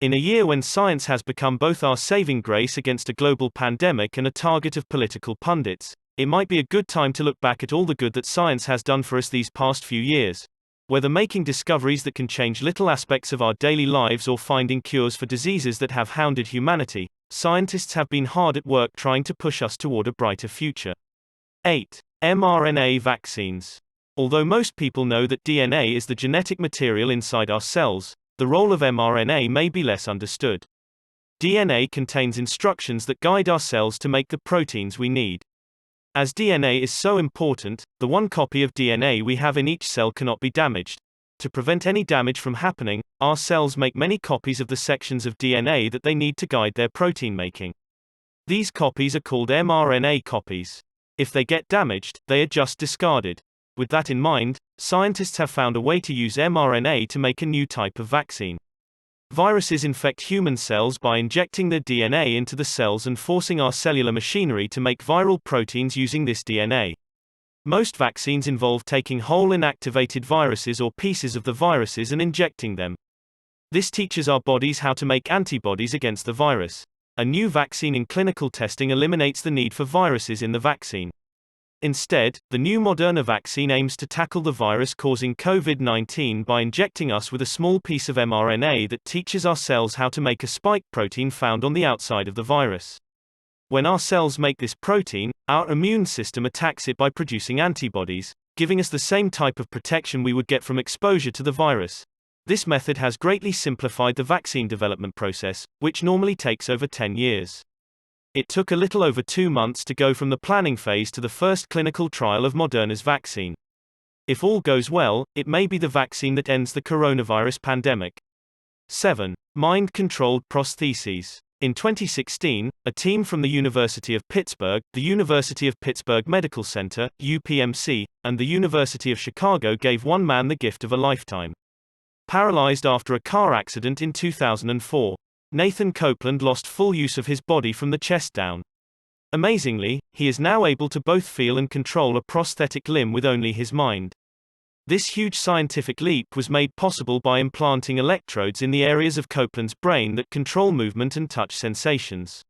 In a year when science has become both our saving grace against a global pandemic and a target of political pundits, it might be a good time to look back at all the good that science has done for us these past few years. Whether making discoveries that can change little aspects of our daily lives or finding cures for diseases that have hounded humanity, scientists have been hard at work trying to push us toward a brighter future. 8. mRNA vaccines. Although most people know that DNA is the genetic material inside our cells, the role of mRNA may be less understood. DNA contains instructions that guide our cells to make the proteins we need. As DNA is so important, the one copy of DNA we have in each cell cannot be damaged. To prevent any damage from happening, our cells make many copies of the sections of DNA that they need to guide their protein making. These copies are called mRNA copies. If they get damaged, they are just discarded. With that in mind, scientists have found a way to use mRNA to make a new type of vaccine. Viruses infect human cells by injecting their DNA into the cells and forcing our cellular machinery to make viral proteins using this DNA. Most vaccines involve taking whole inactivated viruses or pieces of the viruses and injecting them. This teaches our bodies how to make antibodies against the virus. A new vaccine in clinical testing eliminates the need for viruses in the vaccine. Instead, the new Mrna vaccine aims to tackle the virus causing COVID-19 by injecting us with a small piece of mRNA that teaches our cells how to make a spike protein found on the outside of the virus. When our cells make this protein, our immune system attacks it by producing antibodies, giving us the same type of protection we would get from exposure to the virus. This method has greatly simplified the vaccine development process, which normally takes over 10 years. It took a little over 2 months to go from the planning phase to the first clinical trial of Moderna's vaccine. If all goes well, it may be the vaccine that ends the coronavirus pandemic. 7. Mind-controlled prostheses. In 2016, a team from the University of Pittsburgh, the University of Pittsburgh Medical Center, UPMC, and the University of Chicago gave one man the gift of a lifetime. Paralyzed after a car accident in 2004, Nathan Copeland lost full use of his body from the chest down. Amazingly, he is now able to both feel and control a prosthetic limb with only his mind. This huge scientific leap was made possible by implanting electrodes in the areas of Copeland's brain that control movement and touch sensations.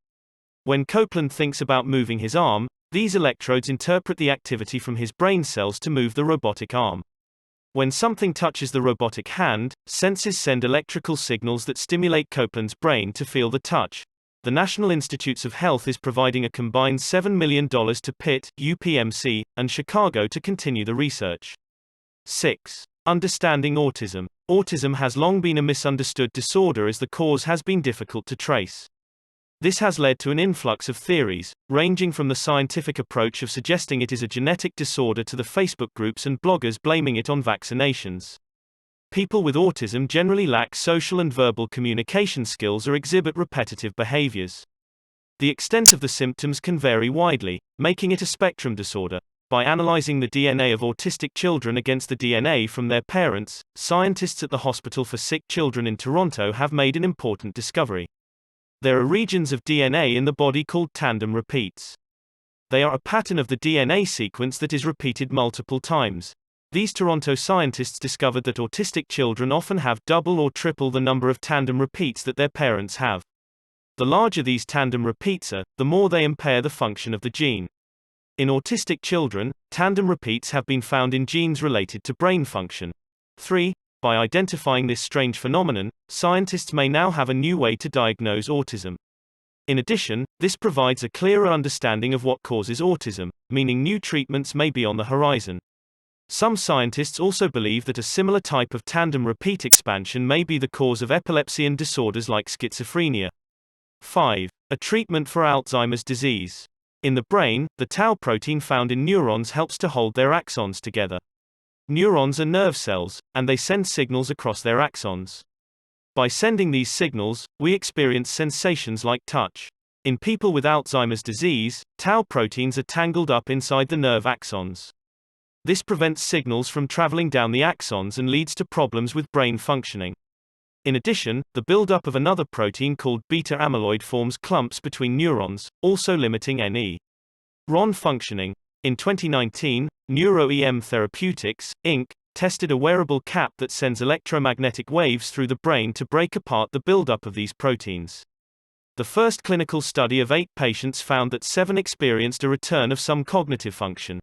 When Copeland thinks about moving his arm, these electrodes interpret the activity from his brain cells to move the robotic arm. When something touches the robotic hand, sensors send electrical signals that stimulate Copeland's brain to feel the touch. The National Institutes of Health is providing a combined $7 million to Pitt, UPMC, and Chicago to continue the research. 6. Understanding autism. Autism has long been a misunderstood disorder as the cause has been difficult to trace. This has led to an influx of theories, ranging from the scientific approach of suggesting it is a genetic disorder to the Facebook groups and bloggers blaming it on vaccinations. People with autism generally lack social and verbal communication skills or exhibit repetitive behaviors. The extent of the symptoms can vary widely, making it a spectrum disorder. By analyzing the DNA of autistic children against the DNA from their parents, scientists at the Hospital for Sick Children in Toronto have made an important discovery. There are regions of DNA in the body called tandem repeats. They are a pattern of the DNA sequence that is repeated multiple times. These Toronto scientists discovered that autistic children often have double or triple the number of tandem repeats that their parents have. The larger these tandem repeats are, the more they impair the function of the gene. In autistic children, tandem repeats have been found in genes related to brain function. 3. By identifying this strange phenomenon, scientists may now have a new way to diagnose autism. In addition, this provides a clearer understanding of what causes autism, meaning new treatments may be on the horizon. Some scientists also believe that a similar type of tandem repeat expansion may be the cause of epilepsy and disorders like schizophrenia. 5. A treatment for Alzheimer's disease. In the brain, the tau protein found in neurons helps to hold their axons together. Neurons are nerve cells, and they send signals across their axons. By sending these signals, we experience sensations like touch. In people with Alzheimer's disease, tau proteins are tangled up inside the nerve axons. This prevents signals from traveling down the axons and leads to problems with brain functioning. In addition, the buildup of another protein called beta amyloid forms clumps between neurons, also limiting neuron functioning. In 2019, NeuroEM Therapeutics, Inc., tested a wearable cap that sends electromagnetic waves through the brain to break apart the buildup of these proteins. The first clinical study of 8 patients found that 7 experienced a return of some cognitive function.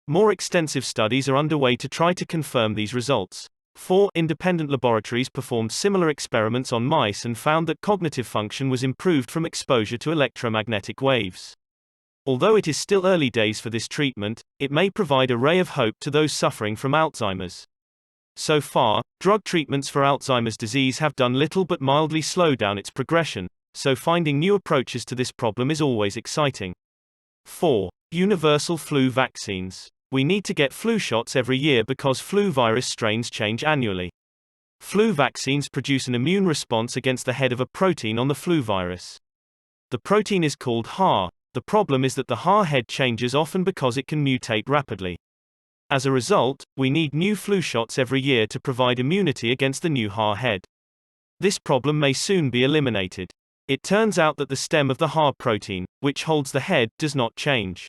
More extensive studies are underway to try to confirm these results. 4 independent laboratories performed similar experiments on mice and found that cognitive function was improved from exposure to electromagnetic waves. Although it is still early days for this treatment, it may provide a ray of hope to those suffering from Alzheimer's. So far, drug treatments for Alzheimer's disease have done little but mildly slow down its progression, so finding new approaches to this problem is always exciting. 4. Universal flu vaccines. We need to get flu shots every year because flu virus strains change annually. Flu vaccines produce an immune response against the head of a protein on the flu virus. The protein is called HAR. The problem is that the HAR head changes often because it can mutate rapidly. As a result, we need new flu shots every year to provide immunity against the new HAR head. This problem may soon be eliminated. It turns out that the stem of the HAR protein, which holds the head, does not change.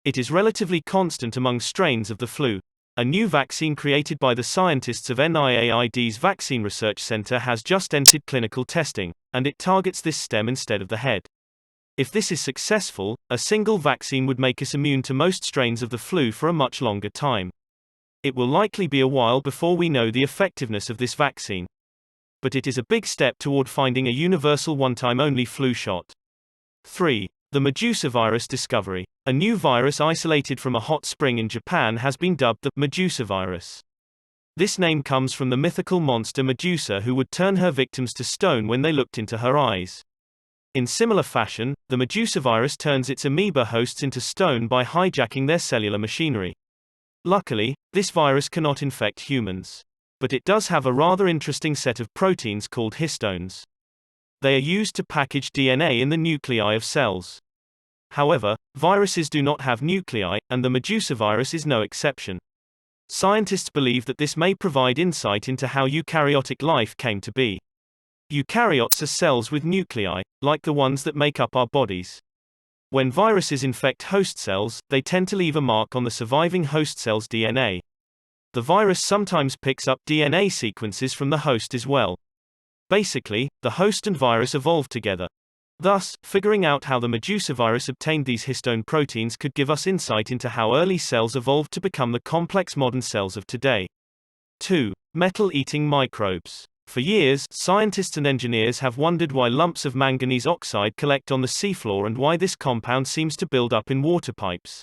It is relatively constant among strains of the flu. A new vaccine created by the scientists of NIAID's Vaccine Research Center has just entered clinical testing, and it targets this stem instead of the head. If this is successful, a single vaccine would make us immune to most strains of the flu for a much longer time. It will likely be a while before we know the effectiveness of this vaccine. But it is a big step toward finding a universal one-time-only flu shot. 3. The Medusa virus discovery. A new virus isolated from a hot spring in Japan has been dubbed the Medusa virus. This name comes from the mythical monster Medusa, who would turn her victims to stone when they looked into her eyes. In similar fashion, the Medusa virus turns its amoeba hosts into stone by hijacking their cellular machinery. Luckily, this virus cannot infect humans. But it does have a rather interesting set of proteins called histones. They are used to package DNA in the nuclei of cells. However, viruses do not have nuclei, and the Medusa virus is no exception. Scientists believe that this may provide insight into how eukaryotic life came to be. Eukaryotes are cells with nuclei, like the ones that make up our bodies. When viruses infect host cells, they tend to leave a mark on the surviving host cell's DNA. The virus sometimes picks up DNA sequences from the host as well. Basically, the host and virus evolved together. Thus, figuring out how the Medusa virus obtained these histone proteins could give us insight into how early cells evolved to become the complex modern cells of today. 2. Metal-eating microbes. For years, scientists and engineers have wondered why lumps of manganese oxide collect on the seafloor and why this compound seems to build up in water pipes.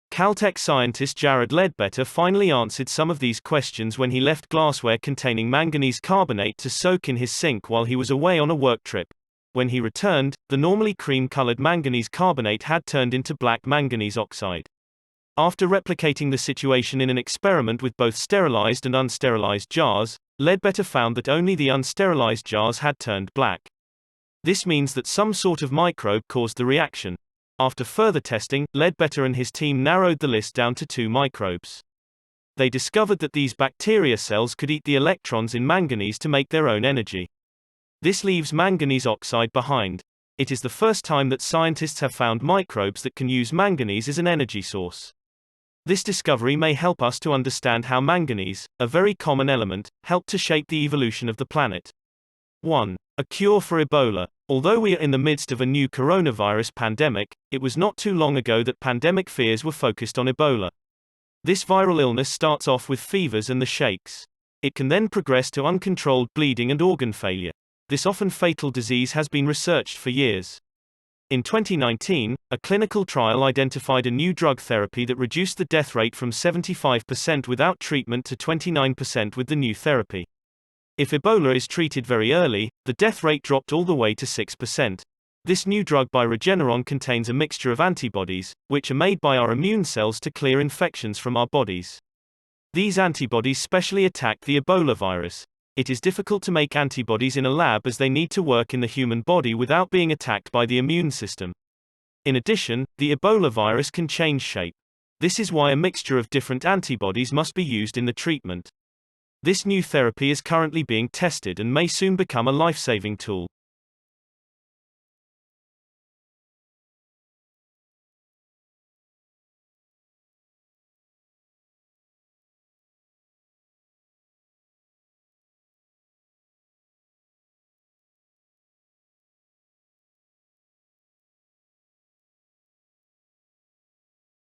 Caltech scientist Jared Ledbetter finally answered some of these questions when he left glassware containing manganese carbonate to soak in his sink while he was away on a work trip. When he returned, the normally cream-colored manganese carbonate had turned into black manganese oxide. After replicating the situation in an experiment with both sterilized and unsterilized jars, Ledbetter found that only the unsterilized jars had turned black. This means that some sort of microbe caused the reaction. After further testing, Ledbetter and his team narrowed the list down to 2 microbes. They discovered that these bacteria cells could eat the electrons in manganese to make their own energy. This leaves manganese oxide behind. It is the first time that scientists have found microbes that can use manganese as an energy source. This discovery may help us to understand how manganese, a very common element, helped to shape the evolution of the planet. 1. A cure for Ebola. Although we are in the midst of a new coronavirus pandemic, it was not too long ago that pandemic fears were focused on Ebola. This viral illness starts off with fevers and the shakes. It can then progress to uncontrolled bleeding and organ failure. This often fatal disease has been researched for years. In 2019, a clinical trial identified a new drug therapy that reduced the death rate from 75% without treatment to 29% with the new therapy. If Ebola is treated very early, the death rate dropped all the way to 6%. This new drug by Regeneron contains a mixture of antibodies, which are made by our immune cells to clear infections from our bodies. These antibodies specially attack the Ebola virus. It is difficult to make antibodies in a lab as they need to work in the human body without being attacked by the immune system. In addition, the Ebola virus can change shape. This is why a mixture of different antibodies must be used in the treatment. This new therapy is currently being tested and may soon become a life-saving tool.